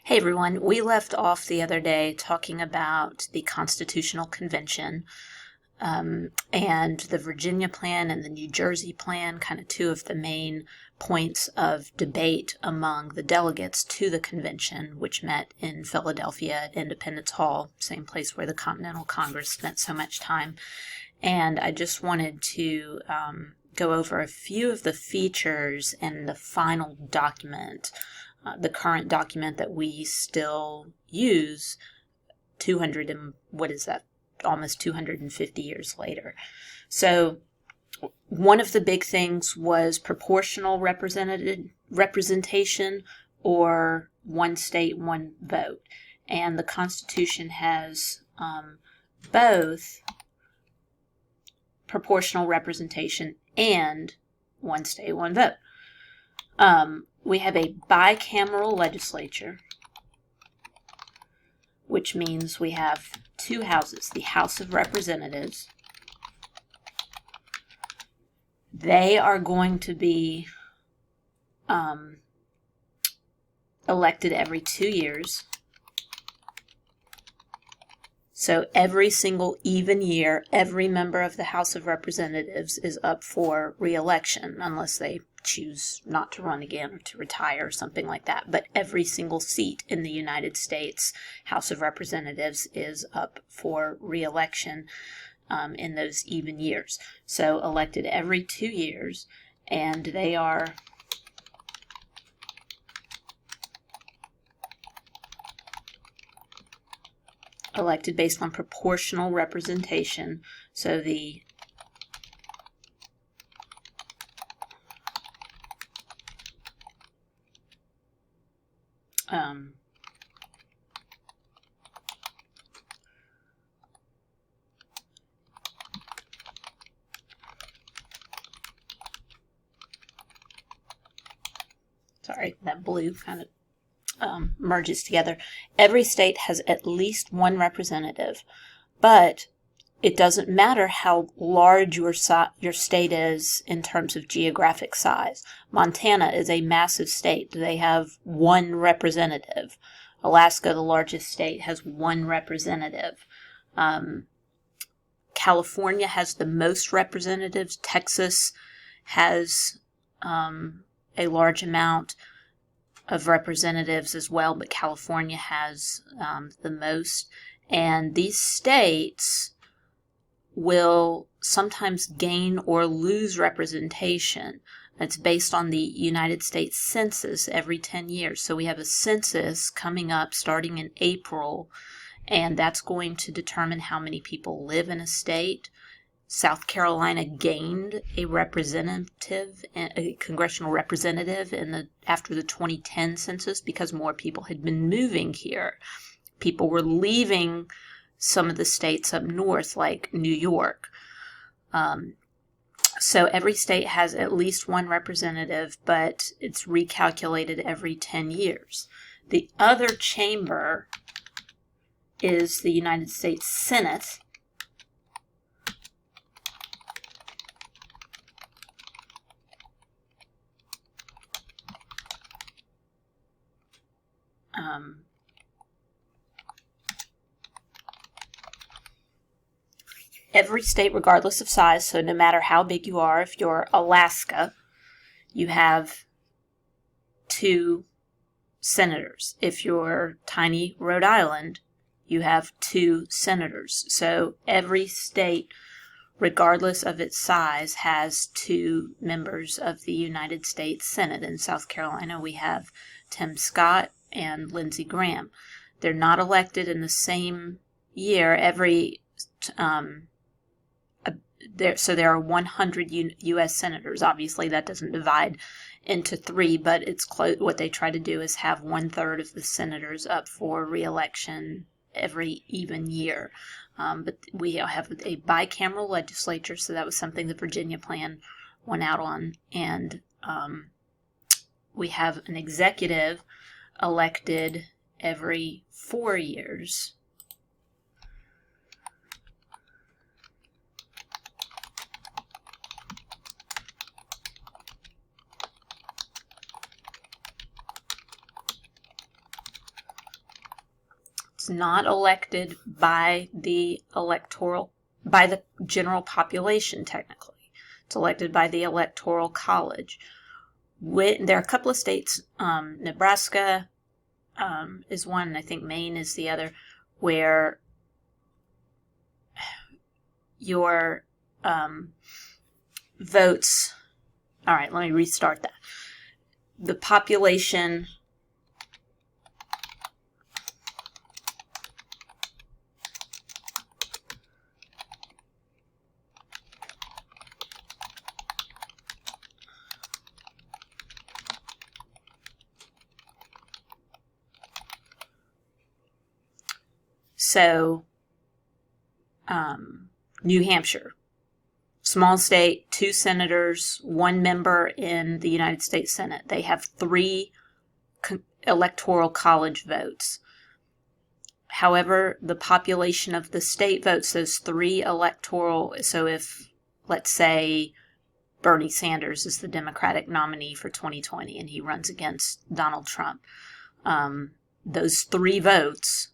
Hey everyone, we left off the other day talking about the Constitutional Convention and the Virginia Plan and the New Jersey Plan, kind of two of the main points of debate among the delegates to the convention, which met in Philadelphia at Independence Hall, same place where the Continental Congress spent so much time. And I just wanted to go over a few of the features in the final document, the current document that we still use 200 and what is that? Almost 250 years later. So one of the big things was proportional representation, or one state, one vote. And the Constitution has both proportional representation and one state, one vote. We have a bicameral legislature, which means we have two houses, the House of Representatives. They are going to be elected every 2 years. So every single even year, every member of the House of Representatives is up for re-election, unless they choose not to run again or to retire or something like that. But every single seat in the United States House of Representatives is up for re-election in those even years. So elected every 2 years, and they are elected based on proportional representation. So the sorry, that blue kind of merges together. Every state has at least one representative, but it doesn't matter how large your state is in terms of geographic size. Montana is a massive state. They have one representative. Alaska, the largest state, has one representative. California has the most representatives. Texas has a large amount of representatives as well, but California has the most. And these states will sometimes gain or lose representation. It's based on the United States Census every 10 years. So we have a census coming up starting in April, and that's going to determine how many people live in a state. South Carolina gained a representative, a congressional representative after the 2010 census because more people had been moving here. People were leaving some of the states up north, like New York. So every state has at least one representative, but it's recalculated every 10 years. The other chamber is the United States Senate. Every state, regardless of size, so no matter how big you are, if you're Alaska, you have 2 senators. If you're tiny Rhode Island, you have 2 senators. So every state, regardless of its size, has 2 members of the United States Senate. In South Carolina, we have Tim Scott and Lindsey Graham. They're not elected in the same year every so there are 100 U.S. senators. Obviously, that doesn't divide into 3, but it's close. What they try to do is have 1/3 of the senators up for re-election every even year. But we have a bicameral legislature, so that was something the Virginia Plan went out on. And we have an executive elected every 4 years. It's not elected by the general population, technically. It's elected by the Electoral College. There are a couple of states, Nebraska is one, and I think Maine is the other, where your votes, all right, let me restart that. The population So, New Hampshire, small state, 2 senators, 1 member in the United States Senate. They have 3 electoral college votes. However, the population of the state votes those 3 electoral. So if, let's say, Bernie Sanders is the Democratic nominee for 2020 and he runs against Donald Trump, those 3 votes,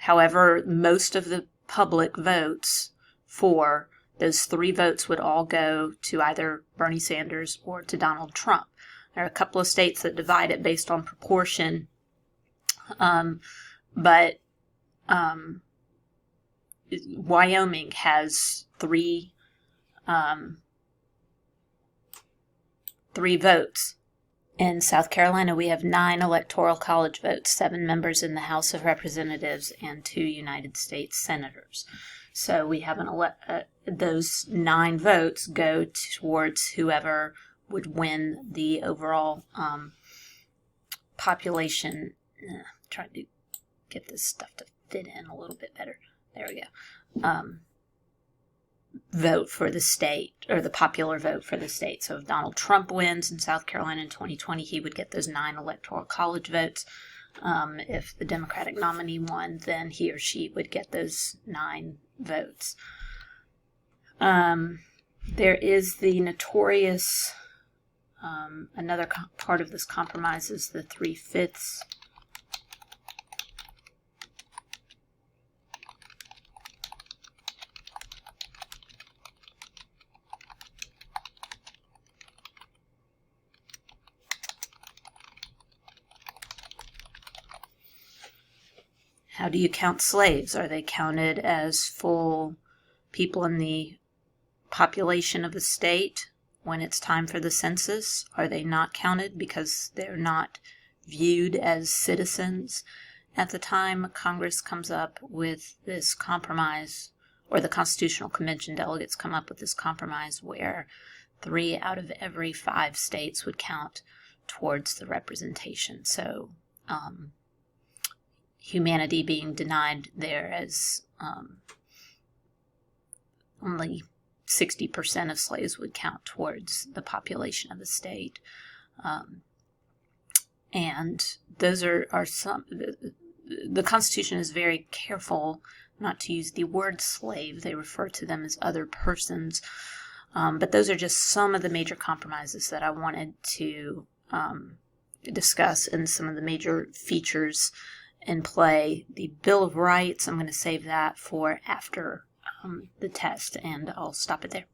however, most of the public votes for those 3 votes would all go to either Bernie Sanders or to Donald Trump. There are a couple of states that divide it based on proportion, but Wyoming has 3 votes. In South Carolina, we have 9 electoral college votes, 7 members in the House of Representatives, and 2 United States senators. So we have those 9 votes go towards whoever would win the overall population. Trying to get this stuff to fit in a little bit better. There we go. Vote for the state, or the popular vote for the state. So if Donald Trump wins in South Carolina in 2020, he would get those 9 electoral college votes. If the Democratic nominee won, then he or she would get those 9 votes. There is the notorious, another part of this compromise is the 3/5. How do you count slaves? Are they counted as full people in the population of a state when it's time for the census? Are they not counted because they're not viewed as citizens at the time Congress comes up with this compromise, or the Constitutional Convention delegates come up with this compromise where 3 out of every 5 states would count towards the representation? So, humanity being denied there, as only 60% of slaves would count towards the population of the state. And those are some, the Constitution is very careful not to use the word slave. They refer to them as other persons. But those are just some of the major compromises that I wanted to discuss, and some of the major features in play. The Bill of Rights, I'm going to save that for after the test, and I'll stop it there.